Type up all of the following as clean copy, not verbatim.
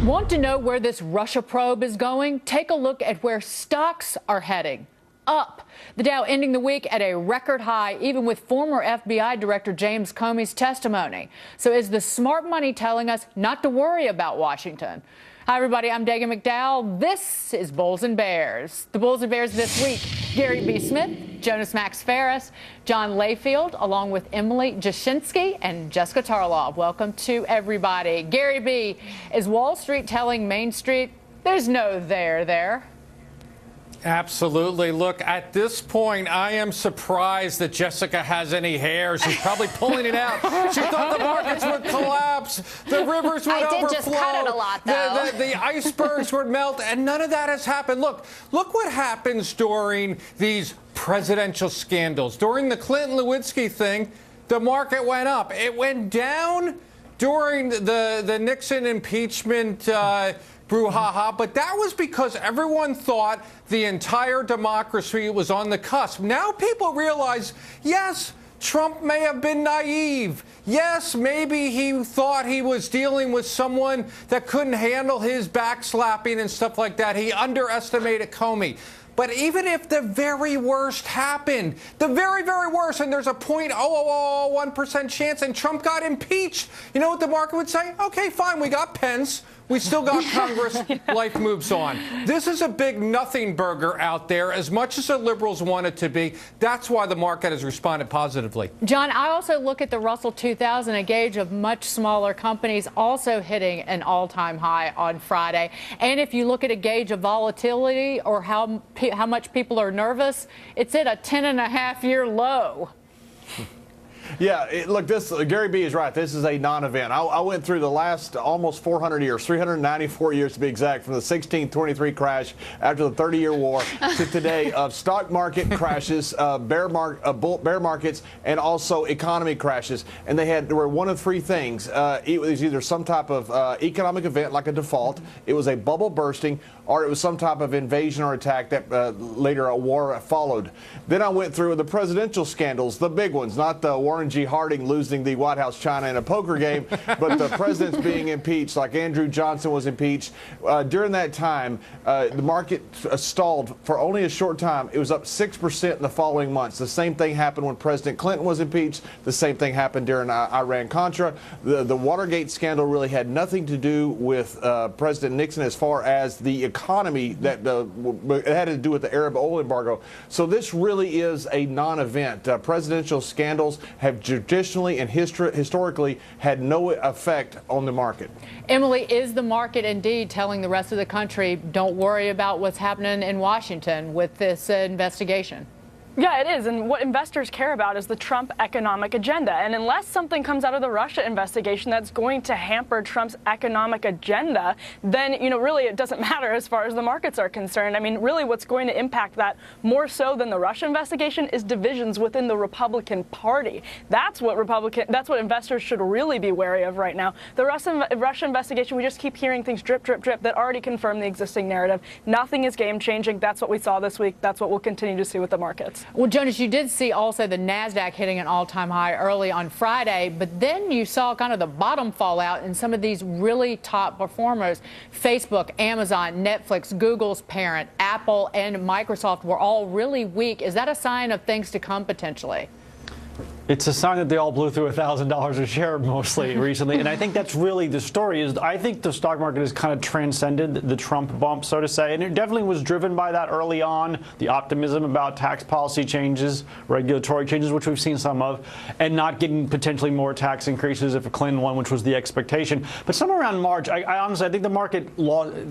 Want to know where this Russia probe is going? Take a look at where stocks are heading. Up. The Dow ending the week at a record high, even with former FBI Director James Comey's testimony. So is the smart money telling us not to worry about Washington? Hi, everybody. I'm Dagan McDowell. This is Bulls and Bears. The Bulls and Bears this week: Gary B. Smith, Jonas Max Ferris, John Layfield, along with Emily Jashinsky and Jessica Tarlov. Welcome to everybody. Gary B., is Wall Street telling Main Street there's no there? Absolutely. Look, at this point, I am surprised that Jessica has any hair. She's probably pulling it out. She thought the markets would collapse. The rivers would overflow. I did just cut it a lot, though. The icebergs would melt, and none of that has happened. Look what happens during these presidential scandals. During the Clinton-Lewinsky thing, the market went up. It went down during the Nixon impeachment brouhaha, but that was because everyone thought the entire democracy was on the cusp. Now people realize, yes, Trump may have been naive. Yes, maybe he thought he was dealing with someone that couldn't handle his backslapping and stuff like that. He underestimated Comey. But even if the very worst happened, the very, very worst, and there's a 0.001% chance, and Trump got impeached, you know what the market would say? Okay, fine, we got Pence. We still got Congress. Life moves on. This is a big nothing burger out there, as much as the liberals want it to be. That's why the market has responded positively. John, I also look at the Russell 2000, a gauge of much smaller companies, also hitting an all-time high on Friday. And if you look at a gauge of volatility or how much people are nervous, it's at a 10.5-year low. Yeah, look, Gary B. is right. This is a non-event. I went through the last almost 400 years, 394 years to be exact, from the 1623 crash after the 30-year war to today of stock market crashes, bear markets, and also economy crashes. And there were one of three things. It was either some type of economic event like a default, it was a bubble bursting, or it was some type of invasion or attack that later a war followed. Then I went through the presidential scandals, the big ones, not the Warren G. Harding losing the White House China in a poker game, but the presidents being impeached, like Andrew Johnson was impeached. During that time, the market stalled for only a short time. It was up 6% in the following months. The same thing happened when President Clinton was impeached. The same thing happened during Iran-Contra. The Watergate scandal really had nothing to do with President Nixon as far as the economy that it had to do with the Arab oil embargo. So this really is a non-event. Presidential scandals have traditionally and historically had no effect on the market. Emily, is the market indeed telling the rest of the country, don't worry about what's happening in Washington with this investigation? Yeah, it is. And what investors care about is the Trump economic agenda. And unless something comes out of the Russia investigation that's going to hamper Trump's economic agenda, then, really it doesn't matter as far as the markets are concerned. I mean, really what's going to impact that more so than the Russia investigation is divisions within the Republican Party. That's what investors should really be wary of right now. The Russia investigation, we just keep hearing things drip, drip, drip that already confirm the existing narrative. Nothing is game changing. That's what we saw this week. That's what we'll continue to see with the markets. Well, Jonas, you did see also the NASDAQ hitting an all-time high early on Friday, but then you saw kind of the bottom fall out in some of these really top performers. Facebook, Amazon, Netflix, Google's parent, Apple, and Microsoft were all really weak. Is that a sign of things to come potentially? It's a sign that they all blew through $1,000 a share mostly recently. And I think that's really the story. I think the stock market has kind of transcended the Trump bump, so to say. And it definitely was driven by that early on, the optimism about tax policy changes, regulatory changes, which we've seen some of, and not getting potentially more tax increases if a Clinton won, which was the expectation. But somewhere around March, I honestly think the market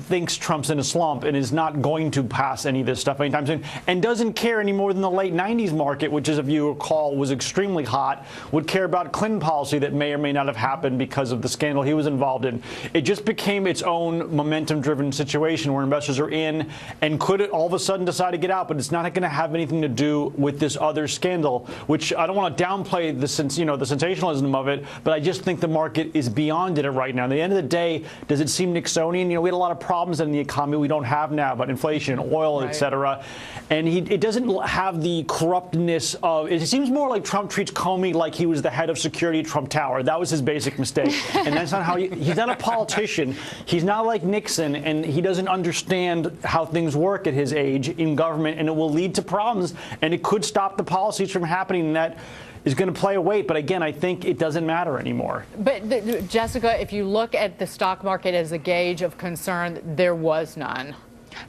thinks Trump's in a slump and is not going to pass any of this stuff anytime soon, and doesn't care any more than the late 90s market, which, as if you recall, was extremely hot, would care about Clinton policy that may or may not have happened because of the scandal he was involved in. It just became its own momentum-driven situation where investors are in and could all of a sudden decide to get out, but it's not going to have anything to do with this other scandal, which I don't want to downplay the sensationalism of it, but I just think the market is beyond it right now. At the end of the day, does it seem Nixonian? We had a lot of problems in the economy we don't have now, but inflation, oil, right, et cetera. And it doesn't have the corruptness of, it seems more like Trump treats Comey like he was the head of security at Trump Tower. That was his basic mistake. And that's not how he's not a politician. He's not like Nixon, and he doesn't understand how things work at his age in government, and it will lead to problems, and it could stop the policies from happening. And that is going to play a weight. But again, I think it doesn't matter anymore. But Jessica, if you look at the stock market as a gauge of concern, there was none.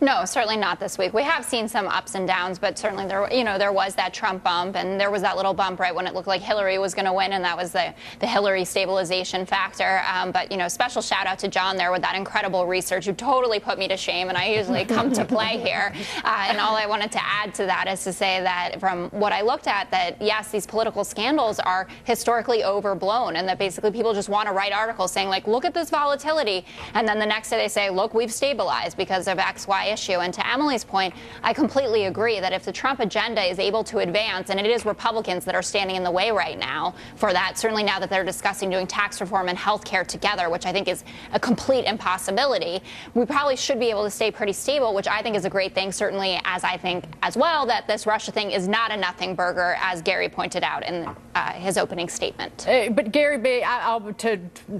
No, certainly not this week. We have seen some ups and downs, but certainly there was that Trump bump, and there was that little bump right when it looked like Hillary was going to win, and that was the Hillary stabilization factor. But special shout out to John there with that incredible research. You totally put me to shame, and I usually come to play here. And all I wanted to add to that is to say that from what I looked at, that yes, these political scandals are historically overblown, and that basically people just want to write articles saying like, look at this volatility, and then the next day they say, look, we've stabilized because of X, Y issue. And to Emily's point, I completely agree that if the Trump agenda is able to advance, and it is Republicans that are standing in the way right now for that, certainly now that they're discussing doing tax reform and health care together, which I think is a complete impossibility, we probably should be able to stay pretty stable, which I think is a great thing, certainly as I think as well that this Russia thing is not a nothing burger, as Gary pointed out in his opening statement. But Gary B.,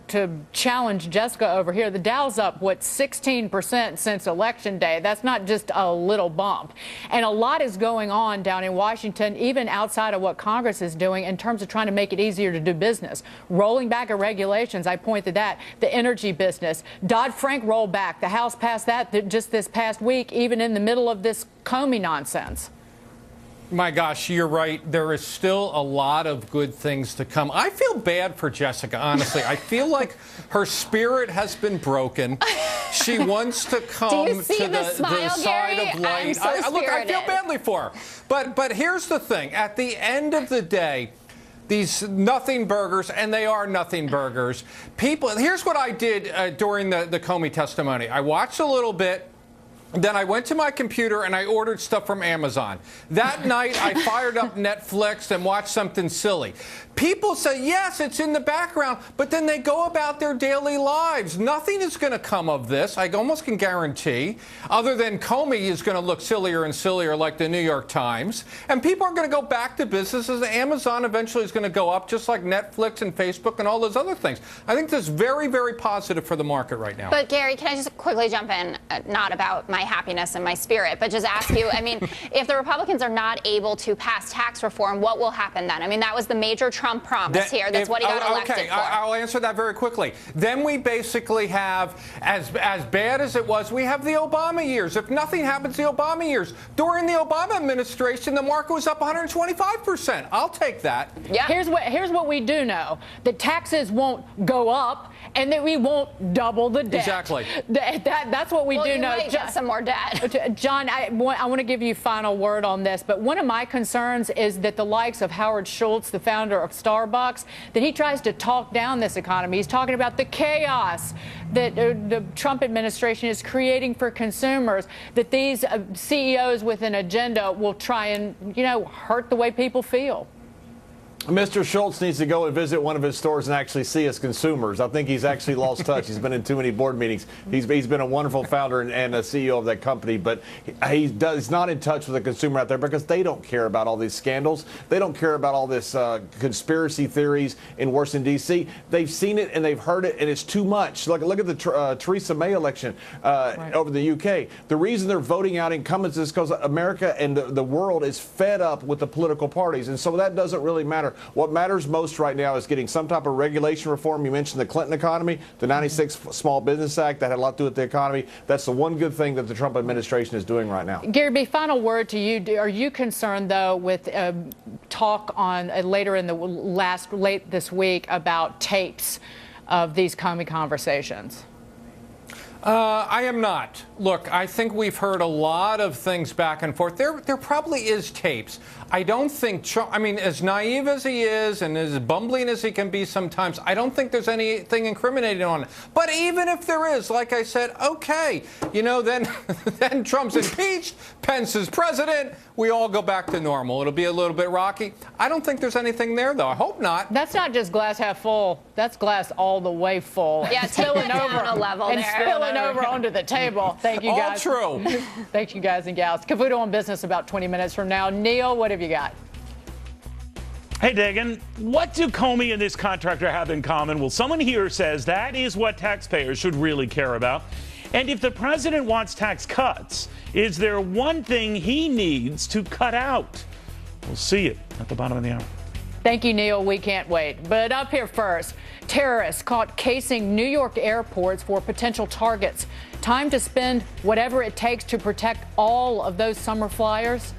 to challenge Jessica over here, the Dow's up, 16% since Election Day. That's not just a little bump. And a lot is going on down in Washington, even outside of what Congress is doing in terms of trying to make it easier to do business. Rolling back of regulations, I pointed that. The energy business. Dodd-Frank rollback. The House passed that just this past week, even in the middle of this Comey nonsense. My gosh, you're right. There is still a lot of good things to come. I feel bad for Jessica, honestly. I feel like her spirit has been broken. She wants to come to the side of light. Look, I feel badly for her. But here's the thing. At the end of the day, these nothing burgers, and they are nothing burgers. Here's what I did during the Comey testimony. I watched a little bit. Then I went to my computer and I ordered stuff from Amazon. That night, I fired up Netflix and watched something silly. People say, yes, it's in the background, but then they go about their daily lives. Nothing is going to come of this, I almost can guarantee, other than Comey is going to look sillier and sillier like the New York Times. And people are going to go back to businesses. Amazon eventually is going to go up, just like Netflix and Facebook and all those other things. I think this is very, very positive for the market right now. But, Gary, can I just quickly jump in? Not about my happiness and my spirit, but just ask you, I mean, if the Republicans are not able to pass tax reform, what will happen then? I mean, that was the major Trump promise here. That's what he got elected for. I'll answer that very quickly. Then we basically have, as bad as it was, we have the Obama years. If nothing happens, the Obama years. During the Obama administration, the market was up 125%. I'll take that. Yeah. Here's what we do know. The taxes won't go up, and that we won't double the debt. Exactly. That's what we do know. Might get some more debt. John, I want to give you final word on this, but one of my concerns is that the likes of Howard Schultz, the founder of Starbucks, that he tries to talk down this economy. He's talking about the chaos that the Trump administration is creating for consumers, that these CEOs with an agenda will try and, hurt the way people feel. Mr. Schultz needs to go and visit one of his stores and actually see us consumers. I think he's actually lost touch. He's been in too many board meetings. He's been a wonderful founder and a CEO of that company, but he's not in touch with the consumer out there because they don't care about all these scandals. They don't care about all this conspiracy theories in Washington, D.C. They've seen it and they've heard it, and it's too much. Look at the Theresa May election over the UK. The reason they're voting out incumbents is because America and the world is fed up with the political parties, and so that doesn't really matter. What matters most right now is getting some type of regulation reform. You mentioned the Clinton economy, the 96 Small Business Act. That had a lot to do with the economy. That's the one good thing that the Trump administration is doing right now. Gary B., final word to you. Are you concerned, though, with talk on later in the late this week about tapes of these Comey conversations? I am not. Look, I think we've heard a lot of things back and forth. There probably is tapes. I don't think Trump, as naive as he is and as bumbling as he can be sometimes, I don't think there's anything incriminating on it. But even if there is, like I said, okay, then Trump's impeached, Pence is president, we all go back to normal. It'll be a little bit rocky. I don't think there's anything there, though. I hope not. That's not just glass half full. That's glass all the way full. Yeah, spilling over a level and there. Spilling over onto the table. Thank you, guys. All true. Thank you, guys and gals. Cavuto on Business about 20 minutes from now. Neil, what have you got? Hey, Dagan, what do Comey and this contractor have in common? Well, someone here says that is what taxpayers should really care about. And if the president wants tax cuts, is there one thing he needs to cut out? We'll see it at the bottom of the hour. Thank you, Neil. We can't wait. But up here first, terrorists caught casing New York airports for potential targets. Time to spend whatever it takes to protect all of those summer flyers.